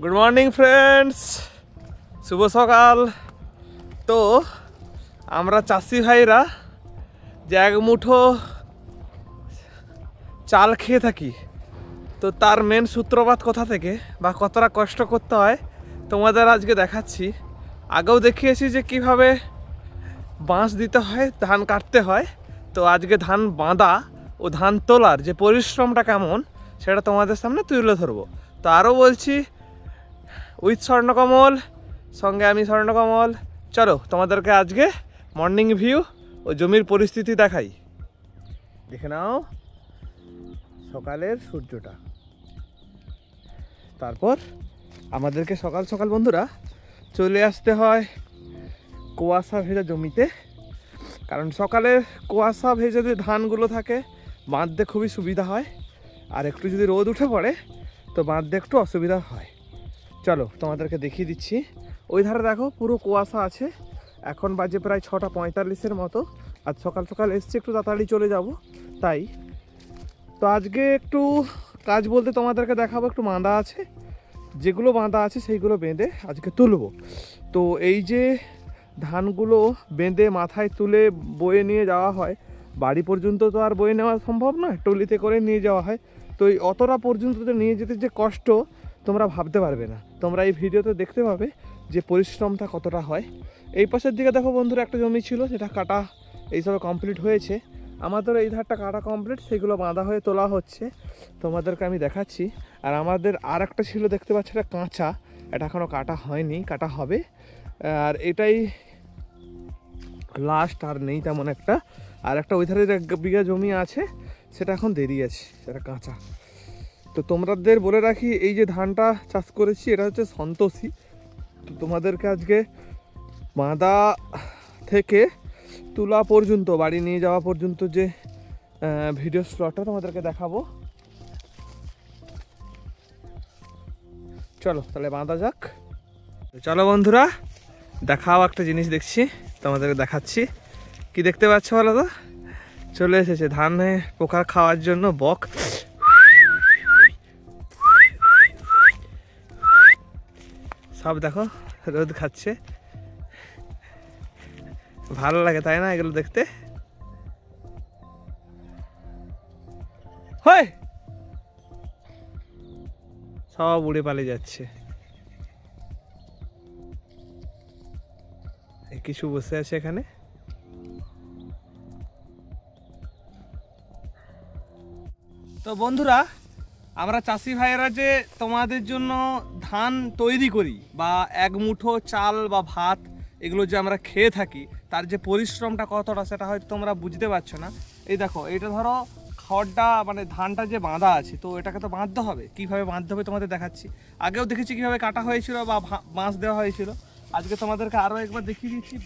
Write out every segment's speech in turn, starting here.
Good morning friends, शुभ सकाल। तो আমরা চাষি ভাইরা যে এক মুঠো চাল খেয়ে থাকি, তো তার মেন সূত্রপাত কোথা থেকে বা কতটা কষ্ট করতে হয় তোমাদের আজকে দেখাচ্ছি। আগেও দেখিয়েছি যে কিভাবে বাঁশ দিতে হয়, ধান কাটতে হয়। তো আজকে ধান বাঁধা ও ধান তোলার যে পরিশ্রমটা কেমন সেটা তোমাদের সামনে তুলে ধরবো। তো আরও বলছি, উইথ স্বর্ণকমল, সঙ্গে আমি স্বর্ণকমল। চলো তোমাদেরকে আজকে মর্নিং ভিউ ও জমির পরিস্থিতি দেখাই। দেখে নাও সকালের সূর্যটা। তারপর আমাদেরকে সকাল সকাল বন্ধুরা চলে আসতে হয় কুয়াশা ভেজা জমিতে, কারণ সকালে কুয়াশা ভেজা যে ধানগুলো থাকে বাঁধতে খুবই সুবিধা হয়, আর একটু যদি রোদ উঠে পড়ে তো বাঁধতে একটু অসুবিধা হয়। চলো তোমাদেরকে দেখিয়ে দিচ্ছি। ওই ধারে দেখো পুরো কুয়াশা আছে। এখন বাজে প্রায় 6:45 মতো। আজ সকাল সকাল এসছি, একটু তাড়াতাড়ি চলে যাব তাই। তো আজকে একটু কাজ বলতে তোমাদেরকে দেখাবো, একটু বাঁধা আছে, যেগুলো বাঁধা আছে সেইগুলো বেঁধে আজকে তুলবো। তো এই যে ধানগুলো বেঁধে মাথায় তুলে বয়ে নিয়ে যাওয়া হয় বাড়ি পর্যন্ত, তো আর বয়ে নেওয়া সম্ভব নয়, ট্রলিতে করে নিয়ে যাওয়া হয়। তো এই অতটা পর্যন্ত নিয়ে যেতে যে কষ্ট তোমরা ভাবতে পারবে না। তোমরা এই ভিডিওতে দেখতে পাবে যে পরিশ্রমটা কতটা হয়। এই পাশের দিকে দেখো বন্ধুরা একটা জমি ছিল, সেটা কাটা এইসবে কমপ্লিট হয়েছে। আমাদের এই ধারটা কাটা কমপ্লিট, সেগুলো বাঁধা হয়ে তোলা হচ্ছে, তোমাদেরকে আমি দেখাচ্ছি। আর আমাদের আর একটা ছিল দেখতে পাচ্ছি, এটা কাঁচা, এটা এখনও কাটা হয়নি, কাটা হবে। আর এটাই লাস্ট, আর নেই তেমন একটা। আর একটা ওই ধারে 1 বিঘা জমি আছে, সেটা এখন দেরি আছে, সেটা কাঁচা। তো তোমাদের বলে রাখি, এই যে ধানটা চাষ করেছি এটা হচ্ছে সন্তোষী। তো তোমাদেরকে আজকে বাঁধা থেকে তুলা পর্যন্ত, বাড়ি নিয়ে যাওয়া পর্যন্ত যে ভিডিও স্লটটা তোমাদেরকে দেখাবো। চলো তাহলে বাঁধা যাক। চলো বন্ধুরা দেখাও, একটা জিনিস দেখছি, তোমাদেরকে দেখাচ্ছি। কি দেখতে পাচ্ছ বলো তো? চলে এসেছে ধানে পোকা খাওয়ার জন্য বক। সব দেখো রোদ খাচ্ছে, ভালো লাগে তাই না এগুলো দেখতে? হয় সব উড়ে পালিয়ে যাচ্ছে। কিছু বসে আছে এখানে। তো বন্ধুরা, আমরা চাষি ভাইয়েরা যে তোমাদের জন্য ধান তৈরি করি বা এক মুঠো চাল বা ভাত এগুলো যে আমরা খেয়ে থাকি, তার যে পরিশ্রমটা কতটা সেটা হয়তো তোমরা বুঝতে পারছো না। এই দেখো, এটা ধরো খড়টা মানে ধানটা যে বাঁধা আছে, তো এটাকে তো বাঁধতে হবে। কীভাবে বাঁধতে হবে তোমাদের দেখাচ্ছি। আগেও দেখেছি কীভাবে কাটা হয়েছিল বা বাঁশ দেওয়া হয়েছিল। আজকে তোমাদেরকে আরও একবার দেখিয়ে দিচ্ছি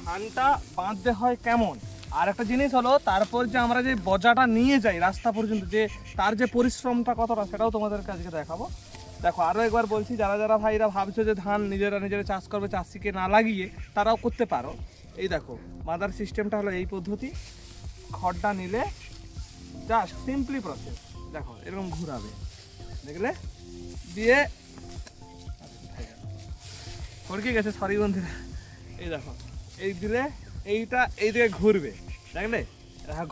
ধানটা বাঁধতে হয় কেমন। আর একটা জিনিস হলো, তারপর যে আমরা যে বজাটা নিয়ে যাই রাস্তা পর্যন্ত, যে তার যে পরিশ্রমটা কতটা সেটাও তোমাদেরকে আজকে দেখাবো। দেখো আরও একবার বলছি, যারা যারা ভাইরা ভাবছো যে ধান নিজেরা চাষ করবে, চাষিকে না লাগিয়ে, তারাও করতে পারো। এই দেখো বাঁধার সিস্টেমটা হলো এই পদ্ধতি। খড়টা নিলে জাস্ট সিম্পলি প্রসেস, দেখো এরকম ঘুরাবে, দেখলে দিয়ে ফরকে গেছে, সরি বন্ধুরা। এই দেখো এই দিলে এইটা এই দিকে ঘুরবে, দেখলে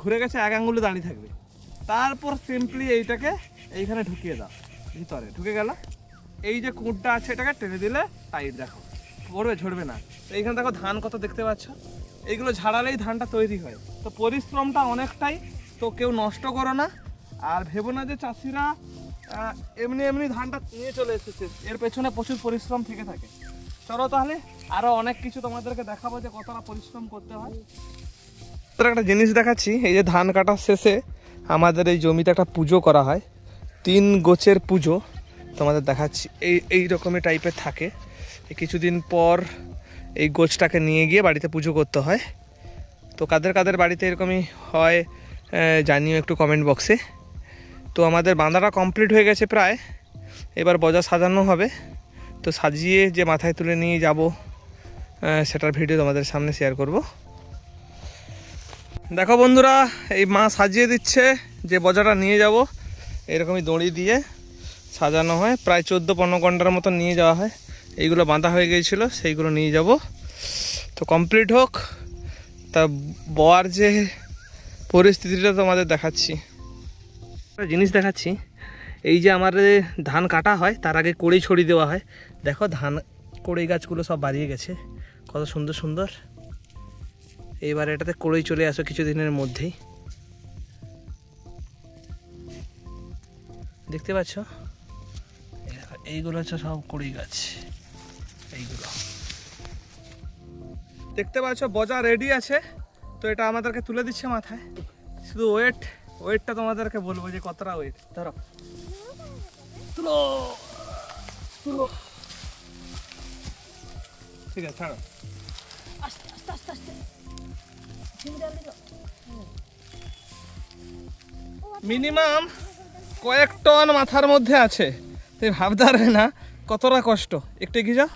ঘুরে গেছে, 1 আঙুলে দাঁড়িয়ে থাকবে। তারপর সিম্পলি এইটাকে এইখানে ঢুকিয়ে দাও, ভিতরে ঢুকে গেল। এই যে কুঁটটা আছে এটাকে টেনে দিলে টাইট, দেখো পড়বে, ঝরবে না। তো এইখানে দেখো ধান কত দেখতে পাচ্ছ, এইগুলো ঝাড়ালেই ধানটা তৈরি হয়। তো পরিশ্রমটা অনেকটাই, তো কেউ নষ্ট করো না। আর ভেবো না যে চাষিরা এমনি এমনি ধানটা নিয়ে চলে এসেছে, এর পেছনে প্রচুর পরিশ্রম থেকে থাকে। চলো তাহলে আরও অনেক কিছু তোমাদেরকে দেখাবো যে কতটা পরিশ্রম করতে হয়। একটা জিনিস দেখাচ্ছি, এই যে ধান কাটার শেষে আমাদের এই জমিতে একটা পুজো করা হয়, 3 গোছের পুজো তোমাদের দেখাচ্ছি। এই রকমের টাইপের থাকে। কিছুদিন পর এই গোছটাকে নিয়ে গিয়ে বাড়িতে পুজো করতে হয়। তো কাদের কাদের বাড়িতে এরকমই হয় জানিও একটু কমেন্ট বক্সে। তো আমাদের বাঁধাটা কমপ্লিট হয়ে গেছে প্রায়, এবার বজা সাজানো হবে। তো সাজিয়ে যে মাথায় তুলে নিয়ে যাব সেটার ভিডিও তোমাদের সামনে শেয়ার করব। দেখো বন্ধুরা, এই মা সাজিয়ে দিচ্ছে যে বজাটা নিয়ে যাব, এরকমই দড়ি দিয়ে সাজানো হয়, প্রায় 14-15 ঘন্টার মতো নিয়ে যাওয়া হয়। এইগুলো বাঁধা হয়ে গিয়েছিলো, সেইগুলো নিয়ে যাব। তো কমপ্লিট হোক, তা বর যে পরিস্থিতিটা তোমাদের দেখাচ্ছি। একটা জিনিস দেখাচ্ছি, এই যে আমার ধান কাটা হয় তার আগে কড়ি ছড়িয়ে দেওয়া হয়। দেখো ধান কড়ই গাছগুলো সব বাড়িয়ে গেছে, কত সুন্দর সুন্দর। এইবার এটাতে কড়ই চলে আসো কিছুদিনের মধ্যেই, দেখতে পাচ্ছ। এইগুলো হচ্ছে সব কড়ই গাছ, এইগুলো দেখতে পাচ্ছ। বজা রেডি আছে, তো এটা আমাদেরকে তুলে দিচ্ছে মাথায়। শুধু ওয়েটটা তোমাদেরকে বলবো যে কতটা ওয়েট। ধরো, তুলো তুলো, ঠিক আছে ছাড়ো। মিনিমাম কয়েক টন মাথার মধ্যে আছে, তুই ভাবতে পারবে না কতটা কষ্ট। একটু এগিয়ে যাও।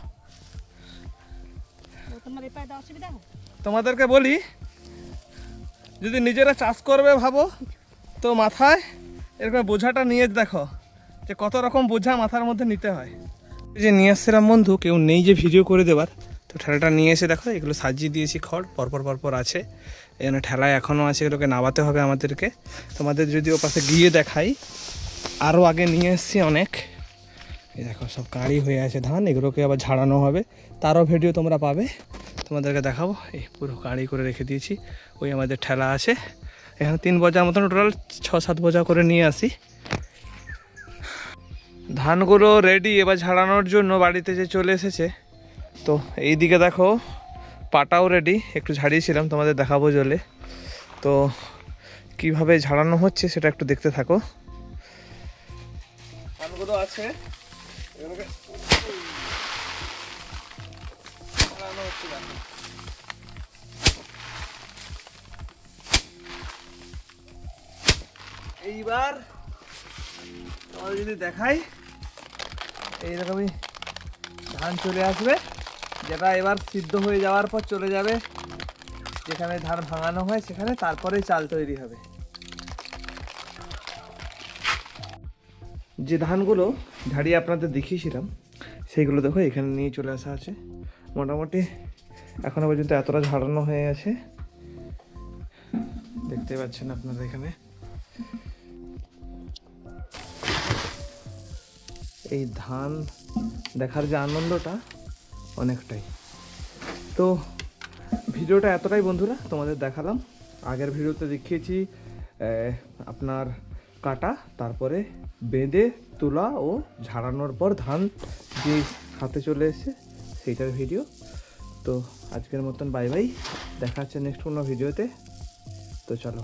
তোমাদেরকে বলি, যদি নিজেরা চাষ করবে ভাবো, তো মাথায় এরকম বোঝাটা নিয়ে দেখো যে কত রকম বোঝা মাথার মধ্যে নিতে হয়। যে নিয়ে আসছিলাম বন্ধু, কেউ নেই যে ভিডিও করে দেবার, তো ঠেলাটা নিয়ে এসে দেখো এগুলো সাজিয়ে দিয়েছি। খড় পরপর আছে, এই জন্য ঠেলায় এখনও আছে, এগুলোকে নামাতে হবে আমাদেরকে। তোমাদের যদি ও পাশে গিয়ে দেখাই, আরও আগে নিয়ে এসেছি অনেক। এই দেখো সব কাঁড়ি হয়ে আছে ধান, এগুলোকে আবার ঝাড়ানো হবে, তারও ভিডিও তোমরা পাবে, তোমাদেরকে দেখাবো। এই পুরো কাঁড়ি করে রেখে দিয়েছি। ওই আমাদের ঠেলা আছে, এখানে 3 বোঝা মতন, টোটাল 6-7 বোঝা করে নিয়ে আসি। ধানগুলো রেডি এবার ঝাড়ানোর জন্য বাড়িতে যে চলে এসেছে। তো এই দিকে দেখো পাটাও রেডি, একটু ঝাড়িয়েছিলাম, তোমাদের দেখাবো জলে। তো কিভাবে ঝাড়ানো হচ্ছে সেটা একটু দেখতে থাকো। ধানগুলো আছে, এগুলোকে ঝাড়ানো হচ্ছে। এইবার তোমাদের যদি দেখাই, এইরকমই ধান চলে আসবে, যেটা এবার সিদ্ধ হয়ে যাওয়ার পর চলে যাবে যেখানে ধান ভাঙানো হয় সেখানে, তারপরেই চাল তৈরি হবে। যে ধানগুলো ঝাড়িয়ে আপনাদের দেখিয়েছিলাম, সেইগুলো দেখো এখানে নিয়ে চলে আসা আছে। মোটামুটি এখনো পর্যন্ত এতটা ঝাড়ানো হয়ে গেছে, দেখতে পাচ্ছেন আপনারা এখানে। এই ধান দেখার যে আনন্দটা অনেকটাই। তো ভিডিওটা এতটাই বন্ধুরা, তোমাদের দেখালাম। আগের ভিডিওতে দেখিয়েছি আপনার কাটা, তারপরে বেঁধে তোলা ও ঝাড়ানোর পর ধান যে হাতে চলে এসেছে সেইটার ভিডিও। তো আজকের মতন বাই বাই, দেখা হচ্ছে নেক্সট কোনো ভিডিওতে। তো চলো।